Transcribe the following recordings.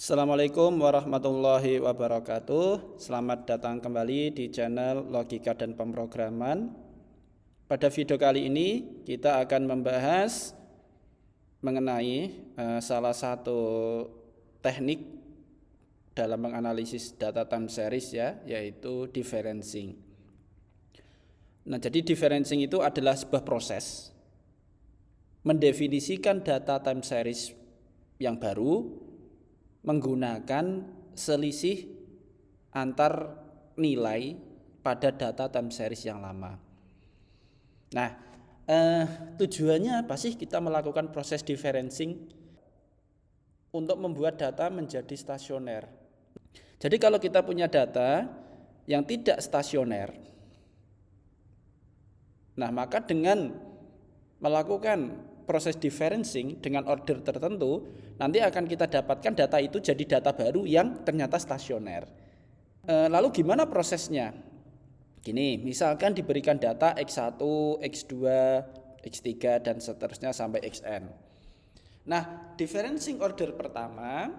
Assalamualaikum warahmatullahi wabarakatuh. Selamat datang kembali di channel Logika dan Pemrograman. Pada video kali ini kita akan membahas mengenai salah satu teknik dalam menganalisis data time series yaitu differencing. Nah, jadi differencing itu adalah sebuah proses mendefinisikan data time series yang baru menggunakan selisih antar nilai pada data time series yang lama. Nah, tujuannya apa sih kita melakukan proses differencing? Untuk membuat data menjadi stasioner. Jadi kalau kita punya data yang tidak stasioner, nah maka dengan melakukan proses differencing dengan order tertentu, nanti akan kita dapatkan data itu jadi data baru yang ternyata stasioner. Lalu gimana prosesnya? Gini, misalkan diberikan data X1, X2, X3 dan seterusnya sampai Xn. Nah, differencing order pertama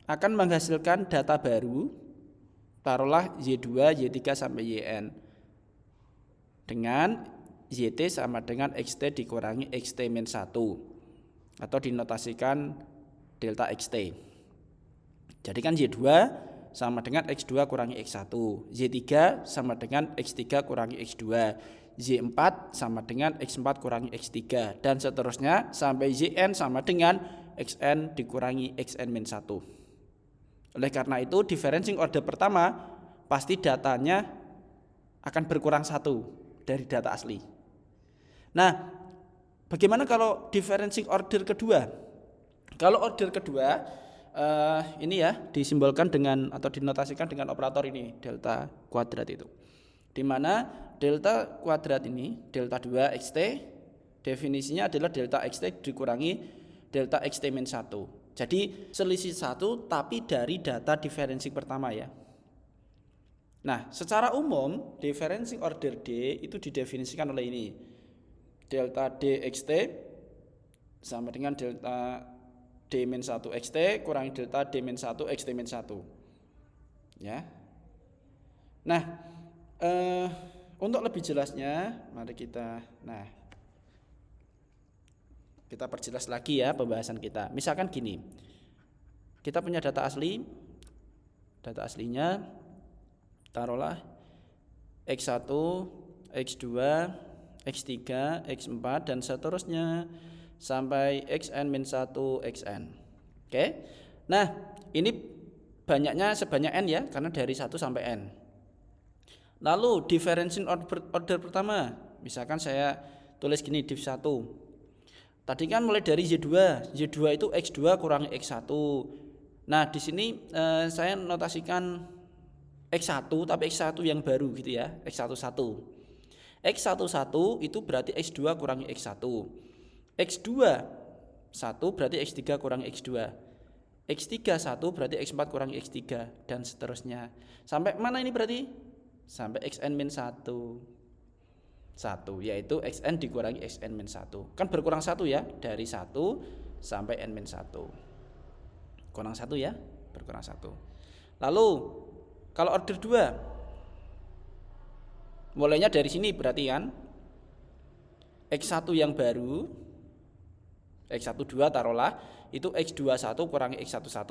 akan menghasilkan data baru, taruhlah Y2, Y3 sampai Yn. Dengan YT sama dengan XT dikurangi XT-1 atau dinotasikan delta XT. Jadi kan Y2 sama dengan X2 kurangi X1, Y3 sama dengan X3 kurangi X2, Y4 sama dengan X4 kurangi X3 dan seterusnya sampai Yn sama dengan Xn dikurangi Xn-1. Oleh karena itu differencing order pertama pasti datanya akan berkurang satu dari data asli. Nah, bagaimana kalau differencing order kedua? Kalau order kedua ini disimbolkan dengan atau dinotasikan dengan operator ini delta kuadrat itu. Di mana delta kuadrat ini delta 2 xt definisinya adalah delta xt dikurangi delta xt-1. Jadi selisih 1 tapi dari data differencing pertama ya. Nah, secara umum differencing order D itu didefinisikan oleh ini. Delta D xt sama dengan delta D-1 xt kurangi delta D-1 xt-1 ya. Nah, untuk lebih jelasnya mari kita perjelas lagi ya pembahasan kita. Misalkan gini, kita punya data asli, data aslinya taruhlah X1, X2, X3, X4 dan seterusnya sampai Xn-1 Xn. Oke. Nah, ini banyaknya sebanyak n ya karena dari 1 sampai n. Lalu differencing order pertama, misalkan saya tulis gini div 1. Tadi kan mulai dari Y2. Y2 itu X2 kurangi X1. Nah, di sini saya notasikan X1 tapi X1 yang baru gitu ya, X11. X11 itu berarti X2 kurangi X1. X2 1 berarti X3 kurangi X2. X3 1 berarti X4 kurangi X3 dan seterusnya. Sampai mana ini berarti? Sampai Xn-1. 1 yaitu Xn dikurangi Xn-1. Kan berkurang 1 ya, dari 1 sampai N-1. Kurang 1 ya, berkurang 1. Lalu kalau order 2 mulainya dari sini berarti kan X1 yang baru X12 taruhlah itu X21 kurangi X11.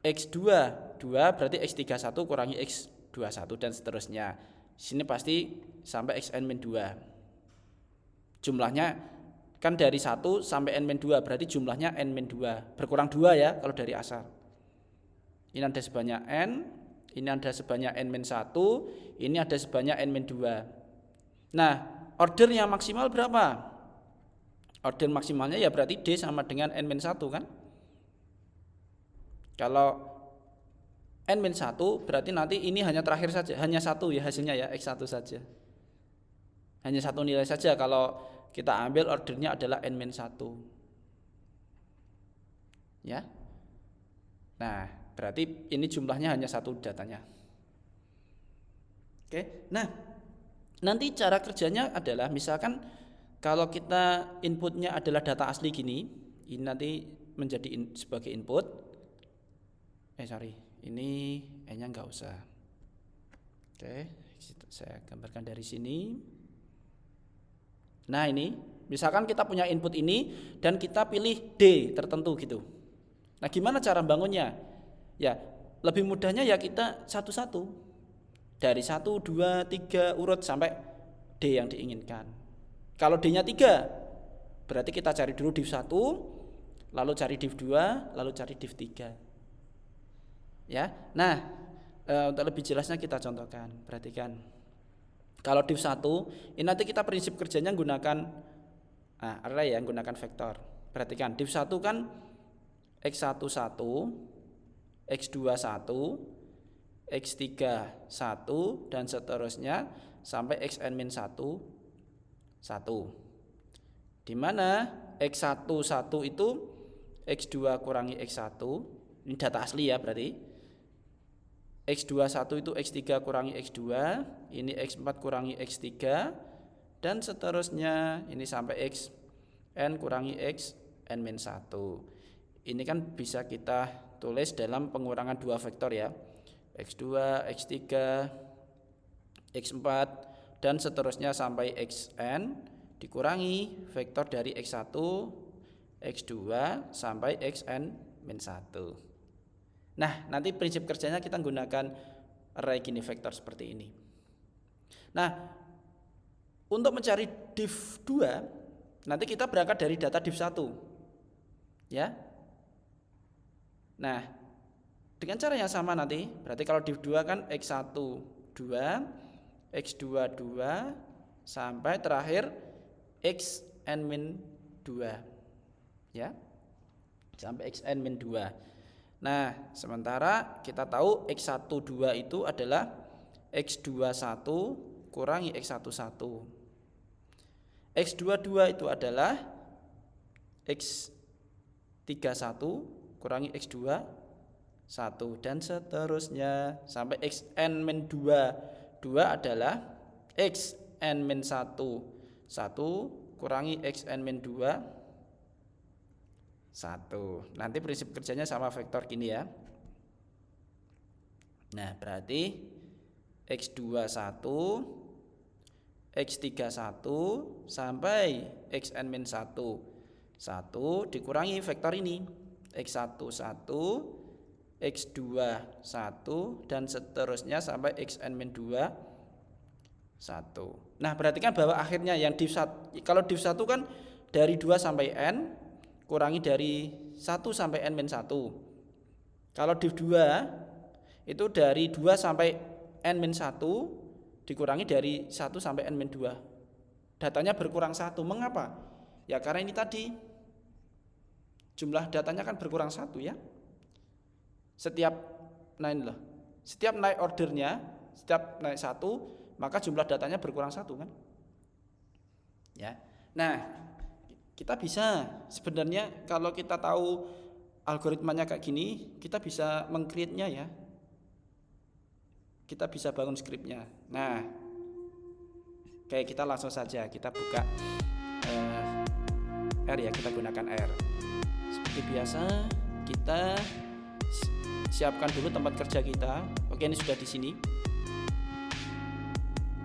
X22 berarti X31 kurangi X21 dan seterusnya. Sini pasti sampai Xn-2. Jumlahnya kan dari 1 sampai N-2 berarti jumlahnya N-2. Berkurang 2 ya kalau dari asal. Ini ada sebanyak N, ini ada sebanyak N-1, ini ada sebanyak N-2. Nah, ordernya maksimal berapa? Order maksimalnya ya berarti D sama dengan N-1 kan? Kalau N-1 berarti nanti ini hanya terakhir saja, hanya satu ya hasilnya ya, X1 saja. Hanya satu nilai saja kalau kita ambil ordernya adalah N-1. Ya. Nah, berarti ini jumlahnya hanya satu datanya. Oke. Nah, nanti cara kerjanya adalah misalkan kalau kita inputnya adalah data asli gini, ini nanti menjadi sebagai input. Ini N-nya nggak usah. Oke, saya gambarkan dari sini. Nah ini, misalkan kita punya input ini dan kita pilih D tertentu gitu. Nah gimana cara bangunnya? Ya lebih mudahnya ya kita satu-satu. Dari 1, 2, 3 urut sampai D yang diinginkan. Kalau D-nya 3, berarti kita cari dulu div 1, lalu cari div 2, lalu cari div 3. Ya, nah untuk lebih jelasnya kita contohkan. Perhatikan. Kalau div 1, ini nanti kita prinsip kerjanya menggunakan array ya, menggunakan vektor. Perhatikan, div 1 kan x1 1, x2 1, x3 1 dan seterusnya sampai xn-1 1. Di mana x1 1 itu x2 kurangi x1. Ini data asli ya berarti. X2 1 itu x3 kurangi x2, ini x4 kurangi x3 dan seterusnya ini sampai xn kurangi xn-1. Ini kan bisa kita tulis dalam pengurangan dua vektor ya. X2, X3, X4 dan seterusnya sampai xn dikurangi vektor dari x1, x2 sampai xn-1. Nah, nanti prinsip kerjanya kita menggunakan array gini vektor seperti ini. Nah, untuk mencari div 2, nanti kita berangkat dari data div 1. Ya. Nah, dengan cara yang sama nanti, berarti kalau div 2 kan x1 2, x2 2 sampai terakhir xn-2. Ya. Sampai xn-2. Nah, sementara kita tahu x1 2 itu adalah x2 1 kurangi x1 1. X2 2 itu adalah x3 1 kurangi x2 1 dan seterusnya sampai xn-2. 2 adalah xn-1 1 kurangi xn-2 1. Nanti prinsip kerjanya sama vektor gini ya. Nah, berarti x2 1, x3 1 sampai xn-1 1 dikurangi vektor ini x1 1, x2 1 dan seterusnya sampai xn-2 1. Nah, perhatikan bahwa akhirnya yang div 1, kalau div 1 kan dari 2 sampai n kurangi dari 1 sampai n-1. Kalau div 2 itu dari 2 sampai n-1 dikurangi dari 1 sampai n-2. Datanya berkurang 1. Mengapa? Ya karena ini tadi jumlah datanya kan berkurang 1 ya. Setiap naik ordernya, setiap naik 1, maka jumlah datanya berkurang 1 kan? Ya. Nah, kita bisa sebenarnya kalau kita tahu algoritmanya kayak gini, kita bisa meng-create-nya ya. Kita bisa bangun skripnya. Nah, kayak kita langsung saja kita buka R ya, kita gunakan R. Seperti biasa, kita siapkan dulu tempat kerja kita. Oke, ini sudah di sini.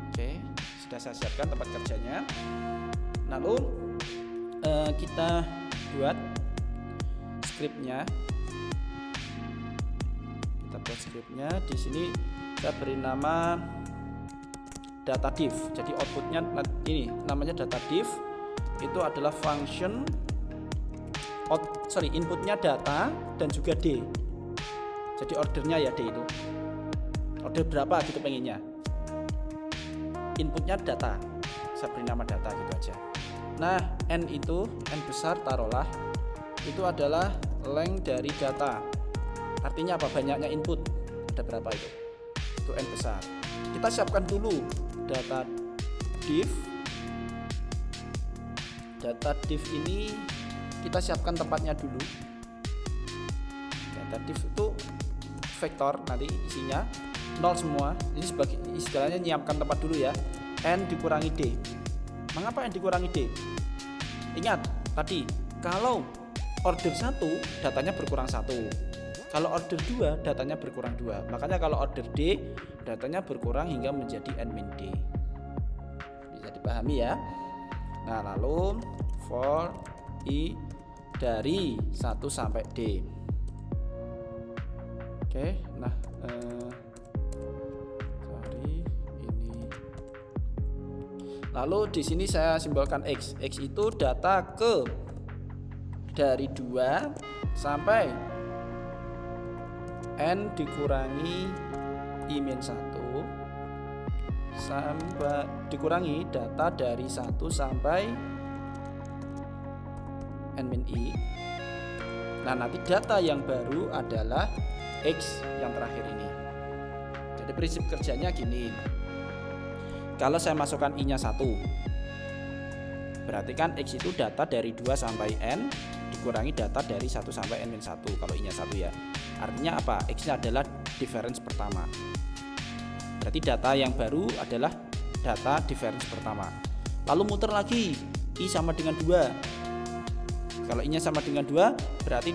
Oke, sudah saya siapkan tempat kerjanya. Lalu kita buat skripnya. Kita buat skripnya. Di sini saya beri nama data div. Jadi outputnya ini namanya data div. Itu adalah function inputnya data dan juga D. Jadi ordernya ya D itu. Order berapa gitu pengennya. Inputnya data. Saya beri nama data gitu aja. Nah, n itu, n besar taruhlah, itu adalah length dari data. Artinya apa? Banyaknya input. Ada berapa itu? Itu n besar. Kita siapkan dulu data div. Data div ini kita siapkan tempatnya dulu. Data div itu vektor, nanti isinya 0 semua. Ini sebagai istilahnya nyiapkan tempat dulu ya. N dikurangi D. Mengapa n dikurangi D? Ingat tadi, kalau order 1 datanya berkurang 1. Kalau order 2 datanya berkurang 2. Makanya kalau order D datanya berkurang hingga menjadi n-d. Bisa dipahami ya. Nah, lalu for I dari 1 sampai D. Oke, nah ini. Lalu di sini saya simbolkan X. X itu data ke dari 2 sampai N dikurangi I-1 sampai dikurangi data dari 1 sampai N-I. Nah, nanti data yang baru adalah X yang terakhir ini. Jadi prinsip kerjanya gini. Kalau saya masukkan I-nya 1, berarti kan X itu data dari 2 sampai N dikurangi data dari 1 sampai N-1 kalau I-nya 1 ya. Artinya apa? X-nya adalah difference pertama. Berarti data yang baru adalah data difference pertama. Lalu muter lagi, I sama dengan 2. Kalau I-nya sama dengan 2, berarti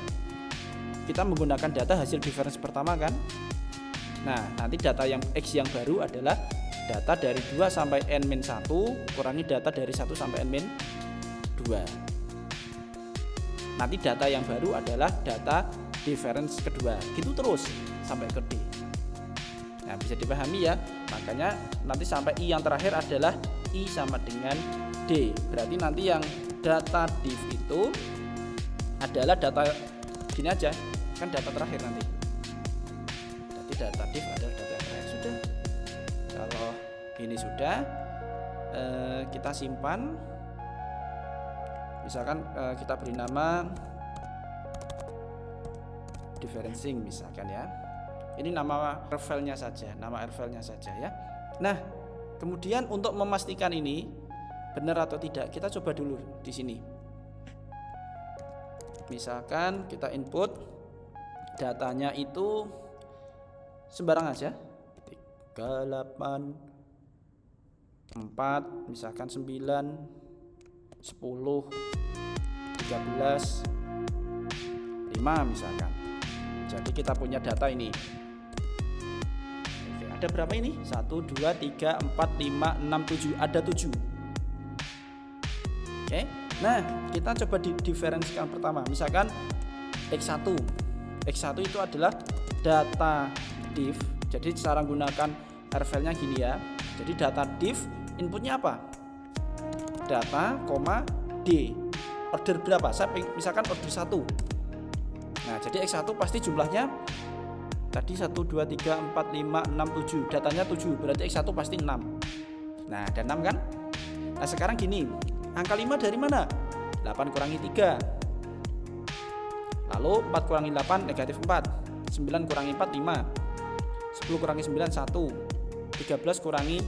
kita menggunakan data hasil difference pertama kan. Nah, nanti data yang X yang baru adalah data dari 2 sampai N-1 kurangi data dari 1 sampai N-2. Nanti data yang baru adalah data difference kedua. Gitu terus sampai ke D. Nah, bisa dipahami ya. Makanya nanti sampai I yang terakhir adalah I sama dengan D. Berarti nanti yang data diff itu adalah data gini aja, kan data terakhir nanti. Jadi data diff adalah data yang terakhir. Sudah. Kalau ini sudah, kita simpan. Misalkan kita beri nama differencing misalkan ya. Ini nama R-filenya saja, nama R-filenya saja ya. Nah, kemudian untuk memastikan ini benar atau tidak, kita coba dulu di sini. Misalkan kita input datanya itu sembarang aja. 3, 8, 4, misalkan 9, 10, 13, 5 misalkan. Jadi kita punya data ini. Oke, ada berapa ini? 1, 2, 3, 4, 5, 6, 7. Ada 7. Oke. Nah, kita coba diferensikan pertama. Misalkan X1. X1 itu adalah data diff. Jadi cara menggunakan R-filenya gini ya. Jadi data diff inputnya apa? Data, D. Order berapa? Saya misalkan order 1. Nah, jadi X1 pasti jumlahnya tadi 1, 2, 3, 4, 5, 6, 7. Datanya 7, berarti X1 pasti 6. Nah, ada 6 kan? Nah, sekarang gini. Angka 5 dari mana? 8 kurangi 3. Lalu 4 kurangi 8 negatif 4. 9 kurangi 4 5. 10 kurangi 9 1. 13 kurangi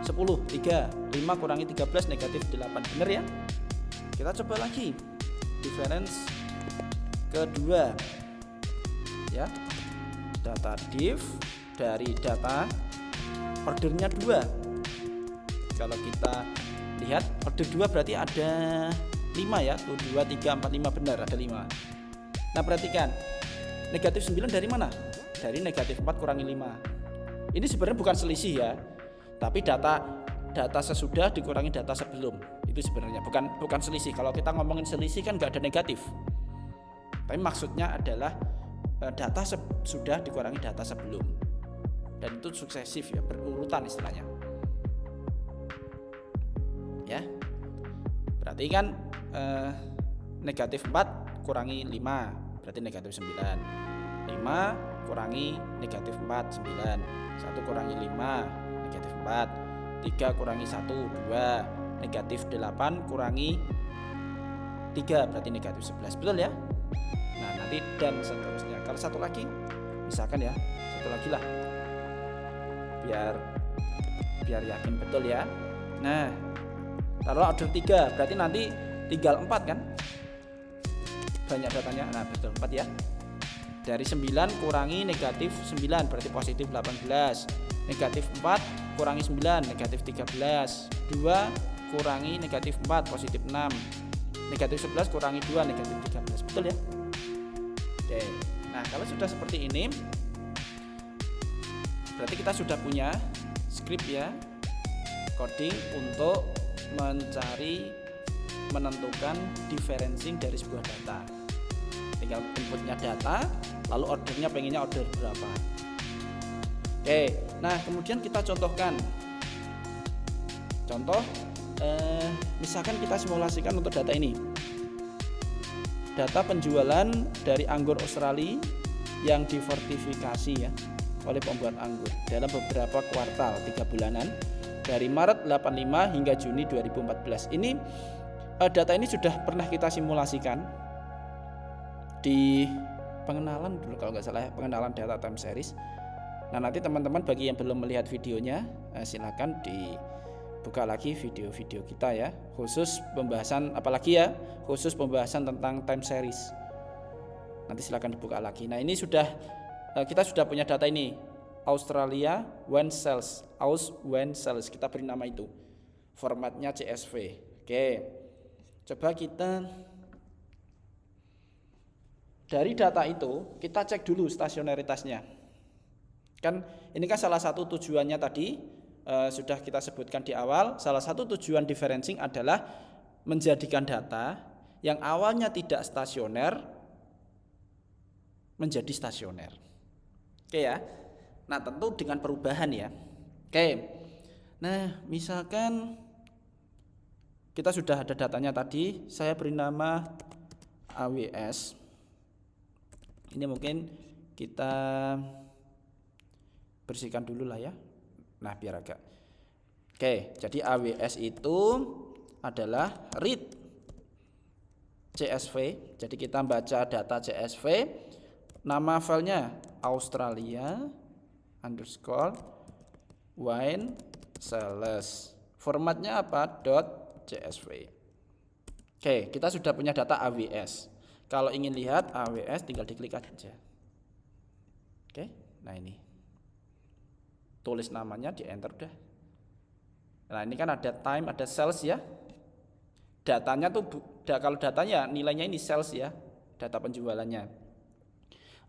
10 3. 5 kurangi 13 negatif 8. Benar ya? Kita coba lagi. Difference kedua. Ya. Data diff dari data ordernya 2. Kalau kita lihat order 2 berarti ada 5 ya. 1, 2, 3, 4, 5 benar ada 5. Nah, perhatikan. Negatif 9 dari mana? Dari negatif 4 kurangi 5. Ini sebenarnya bukan selisih ya. Tapi data sesudah dikurangi data sebelum. Itu sebenarnya bukan selisih. Kalau kita ngomongin selisih kan nggak ada negatif. Tapi maksudnya adalah data sudah dikurangi data sebelum. Dan itu suksesif ya, berurutan istilahnya. Ya. Berarti kan negatif 4 kurangi 5 berarti negatif 9. 5 kurangi negatif 4 9. 1 kurangi 5 negatif 4. 3 kurangi 1 2. Negatif 8 kurangi 3 berarti negatif 11. Betul ya? Nah, nanti dan seterusnya. Kalau satu lagi misalkan ya, satu lagi lah. Biar yakin betul ya. Nah, taruh order 3 berarti nanti tinggal 4 kan? Banyak datanya. Nah, betul 4 ya. Dari 9 kurangi negatif 9 berarti positif 18. Negatif 4 kurangi 9 negatif 13. 2 kurangi negatif 4 positif 6. negatif 11 kurangi 2 negatif 13, betul ya? Oke, nah kalau sudah seperti ini berarti kita sudah punya script ya, coding untuk menentukan differencing dari sebuah data. Tinggal inputnya data, lalu ordernya pengennya order berapa. Oke, nah kemudian kita contohkan. Contoh, misalkan kita simulasikan untuk data ini. Data penjualan dari anggur Australia yang difortifikasi ya oleh pembuat anggur dalam beberapa kuartal 3 bulanan dari Maret 85 hingga Juni 2014. Ini data ini sudah pernah kita simulasikan di pengenalan dulu kalau nggak salah, pengenalan data time series. Nah nanti teman-teman bagi yang belum melihat videonya silakan dibuka lagi video-video kita ya, khusus pembahasan apalagi ya, khusus pembahasan tentang time series. Nanti silakan dibuka lagi. Nah ini kita sudah punya data ini, Australia wine sales, kita beri nama itu, formatnya CSV. Oke, coba kita dari data itu kita cek dulu stasionaritasnya. Kan ini kan salah satu tujuannya tadi sudah kita sebutkan di awal. Salah satu tujuan differencing adalah menjadikan data yang awalnya tidak stasioner menjadi stasioner. Oke ya. Nah, tentu dengan perubahan ya. Oke. Nah, misalkan kita sudah ada datanya tadi, saya beri nama AWS. Ini mungkin kita bersihkan dulu lah ya. Nah, biar agak. Oke, jadi AWS itu adalah read CSV. Jadi kita baca data CSV. Nama filenya Australia _wine sales. Formatnya apa? .csv. Oke, kita sudah punya data AWS. Kalau ingin lihat AWS tinggal diklik aja. Oke, nah ini. Tulis namanya, di enter udah. Nah, ini kan ada time, ada sales ya. Datanya tuh kalau datanya nilainya ini sales ya, data penjualannya.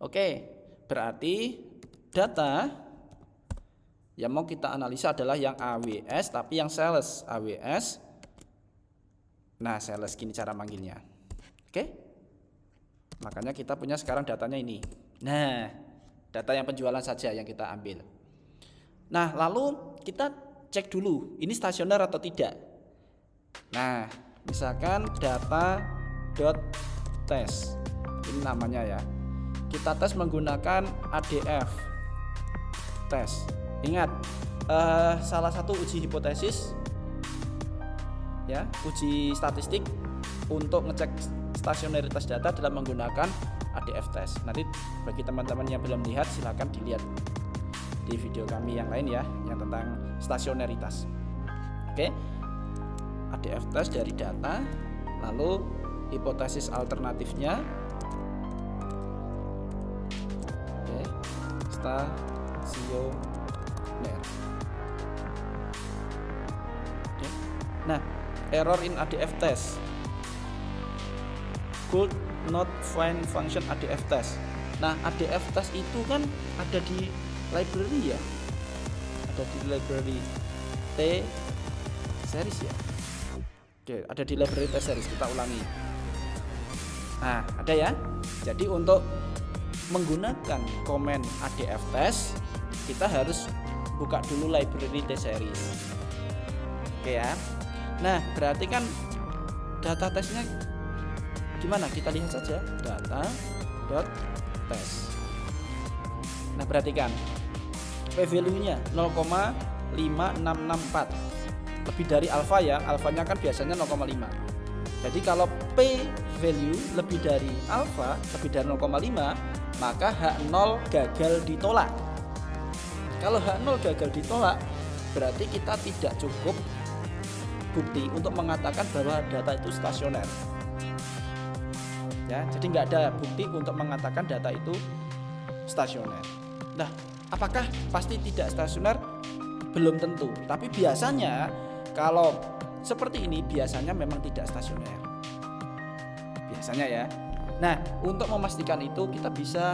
Oke, berarti data yang mau kita analisa adalah yang AWS tapi yang sales. AWS. Nah, sales gini cara manggilnya. Oke? Makanya kita punya sekarang datanya ini. Nah, data yang penjualan saja yang kita ambil. Nah, lalu kita cek dulu ini stasioner atau tidak. Nah, misalkan data.test. Ini namanya ya. Kita tes menggunakan ADF tes. Ingat, salah satu uji hipotesis ya, uji statistik untuk ngecek stasionaritas data adalah menggunakan ADF tes. Nanti bagi teman-teman yang belum lihat silakan dilihat di video kami yang lain ya, yang tentang stasionaritas. Oke. ADF tes dari data, lalu hipotesis alternatifnya stasioner. Okay. Nah, error in ADF test. Could not find function ADF test. Nah, ADF test itu kan ada di library ya. Ada di library T series ya. Oke, ada di library T series, kita ulangi. Nah, ada ya. Jadi untuk menggunakan komen ADF test kita harus buka dulu library T series. Oke ya. Nah, berarti kan data tesnya gimana? Kita lihat saja data.test. Nah, perhatikan p-value-nya 0,5664. Lebih dari alfa ya. Alfanya kan biasanya 0,5. Jadi kalau p-value lebih dari alfa, lebih dari 0,5, maka H0 gagal ditolak. Kalau H0 gagal ditolak, berarti kita tidak cukup bukti untuk mengatakan bahwa data itu stasioner. Ya, jadi nggak ada bukti untuk mengatakan data itu stasioner. Nah, apakah pasti tidak stasioner? Belum tentu. Tapi biasanya kalau seperti ini biasanya memang tidak stasioner. misalnya ya. Nah, untuk memastikan itu kita bisa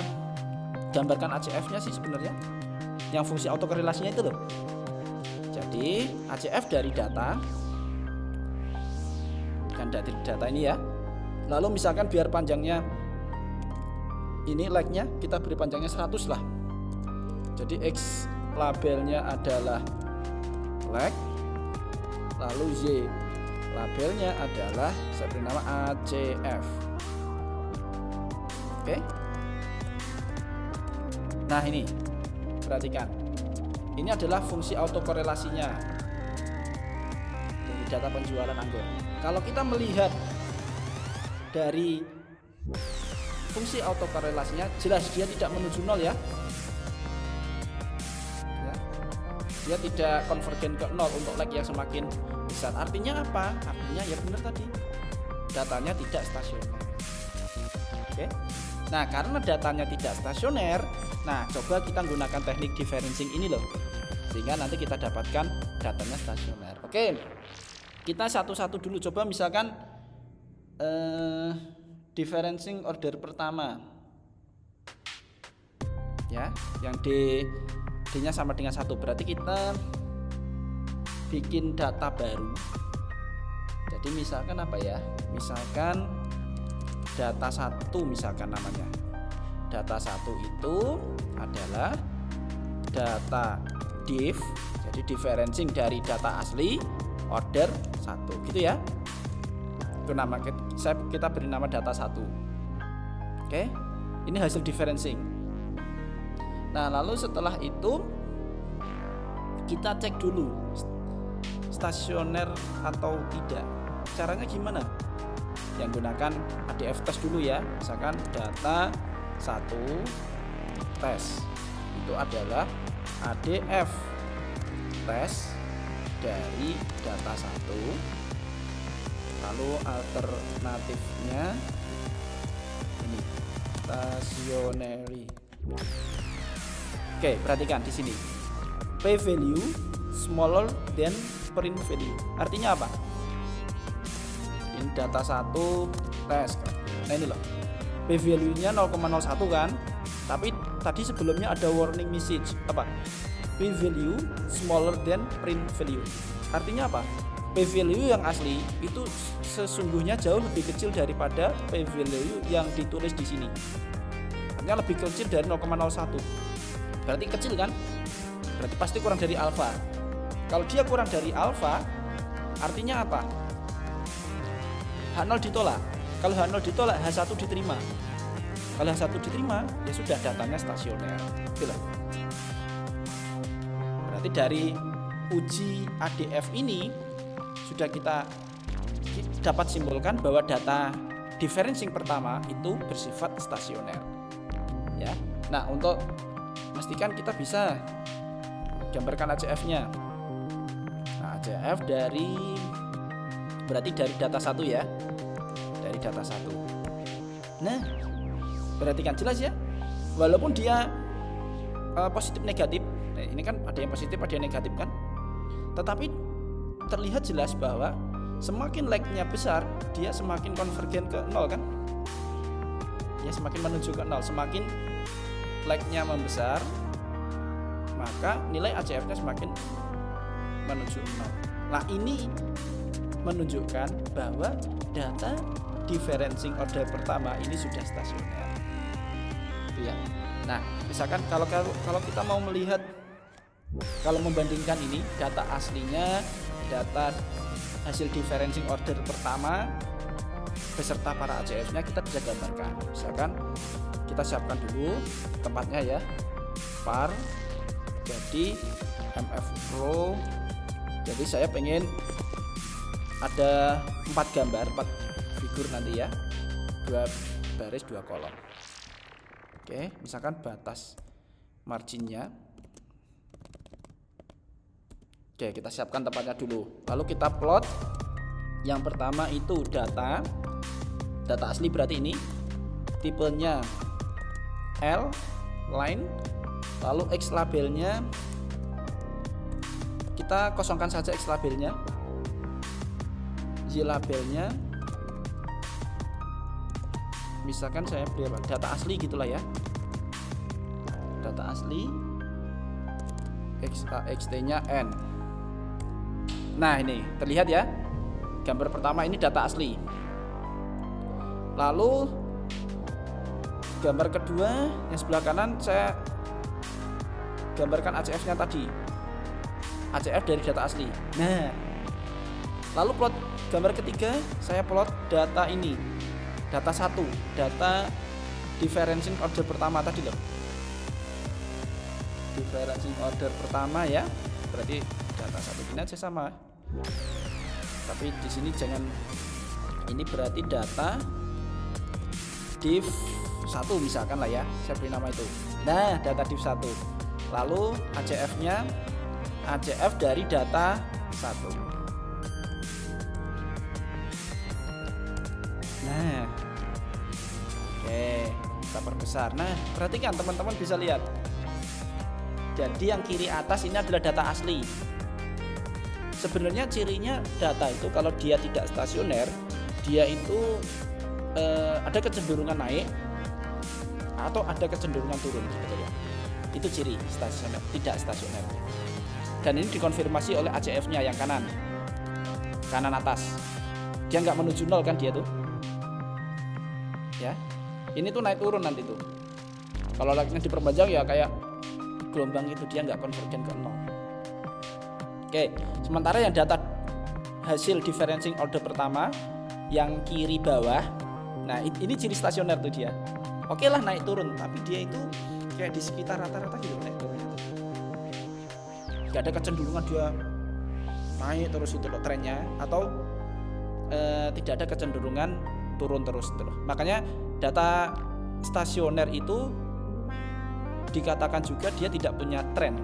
gambarkan ACF-nya sih sebenarnya. Yang fungsi autokorelasinya itu loh. Jadi, ACF dari data kan dari data ini ya. Lalu misalkan biar panjangnya ini like-nya kita beri panjangnya 100 lah. Jadi X labelnya adalah like, lalu Y labelnya adalah saya beri nama ACF. Oke. Nah, ini perhatikan. Ini adalah fungsi autokorelasinya dari data penjualan anggur. Kalau kita melihat dari fungsi autokorelasinya, jelas dia tidak menuju nol ya. Dia tidak konvergen ke nol untuk like yang semakin besar. Artinya apa? Artinya ya benar tadi, datanya tidak stasioner. Oke. Nah, karena datanya tidak stasioner, nah coba kita gunakan teknik differencing ini loh, sehingga nanti kita dapatkan datanya stasioner. Oke, kita satu-satu dulu. Coba misalkan differencing order pertama ya, yang D-nya sama dengan 1, berarti kita bikin data baru. Jadi misalkan apa ya, misalkan data 1 misalkan namanya. Data 1 itu adalah data diff, jadi differencing dari data asli order 1 gitu ya. Itu nama kita beri nama data 1. Oke. Ini hasil differencing. Nah, lalu setelah itu kita cek dulu stasioner atau tidak. Caranya gimana? Yang gunakan ADF test dulu ya. Misalkan data 1 tes itu adalah ADF tes dari data 1, lalu alternatifnya ini stationary. Oke, perhatikan di sini P value smaller than print value. Artinya apa? Ini data 1 tes. Nah ini loh, P value-nya 0,01 kan, tapi tadi sebelumnya ada warning message apa? P value smaller than print value. Artinya apa? P value yang asli itu sesungguhnya jauh lebih kecil daripada P value yang ditulis di sini. Artinya lebih kecil dari 0,01. Berarti kecil kan? Berarti pasti kurang dari alfa. Kalau dia kurang dari alfa, artinya apa? H0 ditolak. Kalau H0 ditolak, H1 diterima. Kalau H1 diterima, ya sudah datanya stasioner. Gitu. Berarti dari uji ADF ini sudah kita dapat simpulkan bahwa data differencing pertama itu bersifat stasioner. Ya. Nah, untuk memastikan kita bisa gambarkan ACF-nya. Nah, ACF berarti dari data 1 ya. Dari data 1. Nah, perhatikan jelas ya. Walaupun dia positif negatif. Nah, ini kan ada yang positif, ada yang negatif kan. Tetapi terlihat jelas bahwa semakin like-nya besar, dia semakin konvergen ke 0 kan. Ya, semakin menuju ke 0, semakin like-nya membesar, maka nilai ACF-nya semakin menuju 0. Nah, ini menunjukkan bahwa data differencing order pertama ini sudah stasioner. Itu ya. Nah, misalkan kalau kita mau melihat, kalau membandingkan ini data aslinya, data hasil differencing order pertama beserta para ACF-nya, kita bisa gambarkan. Misalkan kita siapkan dulu tempatnya ya, var, jadi MF Pro. Jadi saya pengen ada 4 gambar, 4 figur nanti ya, 2 baris 2 kolom. Oke, misalkan batas marginnya. Oke, kita siapkan tempatnya dulu. Lalu kita plot. Yang pertama itu data asli, berarti ini tipenya L line, lalu X labelnya kita kosongkan saja, X labelnya, Y labelnya, misalkan saya beri apa? Data asli gitulah ya. Data asli xt-nya n. Nah, ini terlihat ya. Gambar pertama ini data asli. Lalu gambar kedua yang sebelah kanan saya gambarkan ACF-nya tadi. ACF dari data asli. Nah, lalu plot gambar ketiga saya plot data ini. Data 1, data differencing order pertama tadi loh. Differencing order pertama ya. Berarti data 1 ini aja sama. Tapi di sini jangan, ini berarti data div 1 misalkan lah ya. Saya beri nama itu. Nah, data div 1. Lalu ACF-nya ACF dari data 1. Nah, oke, kita perbesar. Nah, perhatikan teman-teman bisa lihat. Jadi yang kiri atas ini adalah data asli. Sebenarnya cirinya data itu kalau dia tidak stasioner, dia itu ada kecenderungan naik atau ada kecenderungan turun sebetulnya. Itu ciri stasioner, tidak stasioner. Dan ini dikonfirmasi oleh ACF-nya yang kanan atas. Dia nggak menuju nol kan dia tuh. Ya, ini tuh naik turun nanti tuh. Kalau lagi diperpanjang ya kayak gelombang itu, dia nggak konvergen ke nol. Oke, sementara yang data hasil differencing order pertama yang kiri bawah, nah ini ciri stasioner tuh dia. Oke lah naik turun, tapi dia itu kayak di sekitar rata-rata gitu naik turunnya. Gak ada kecenderungan dia naik terus itu loh trennya, atau tidak ada kecenderungan turun terus itu loh. Makanya data stasioner itu dikatakan juga dia tidak punya tren.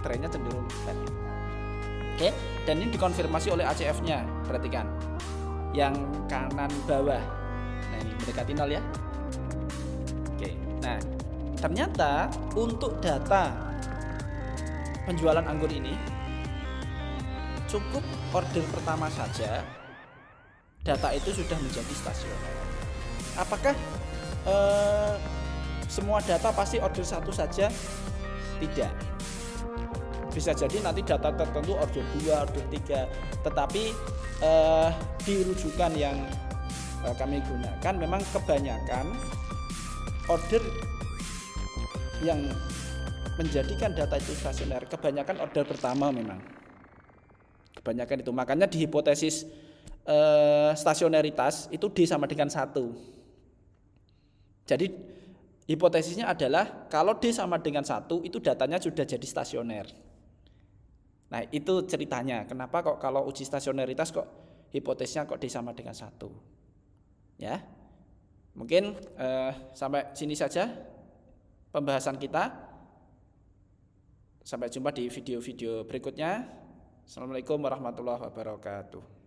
Trennya cenderung flat. Oke, dan ini dikonfirmasi oleh ACF-nya. Perhatikan. Yang kanan bawah. Nah, ini mendekati nol ya. Oke. Nah, ternyata untuk data penjualan anggur ini cukup order pertama saja data itu sudah menjadi stasioner. Apakah semua data pasti order satu saja? Tidak. Bisa jadi nanti data tertentu order 2, order 3, tetapi di rujukan yang kami gunakan memang kebanyakan order yang menjadikan data itu stasioner, kebanyakan order pertama memang. Kebanyakan itu. Makanya di hipotesis stasioneritas itu D sama dengan 1. Jadi hipotesisnya adalah kalau D sama dengan 1 itu datanya sudah jadi stasioner. Nah, itu ceritanya. Kenapa kok kalau uji stasioneritas kok hipotesisnya kok D sama dengan 1. Ya. Mungkin sampai sini saja pembahasan kita. Sampai jumpa di video-video berikutnya. Assalamualaikum warahmatullahi wabarakatuh.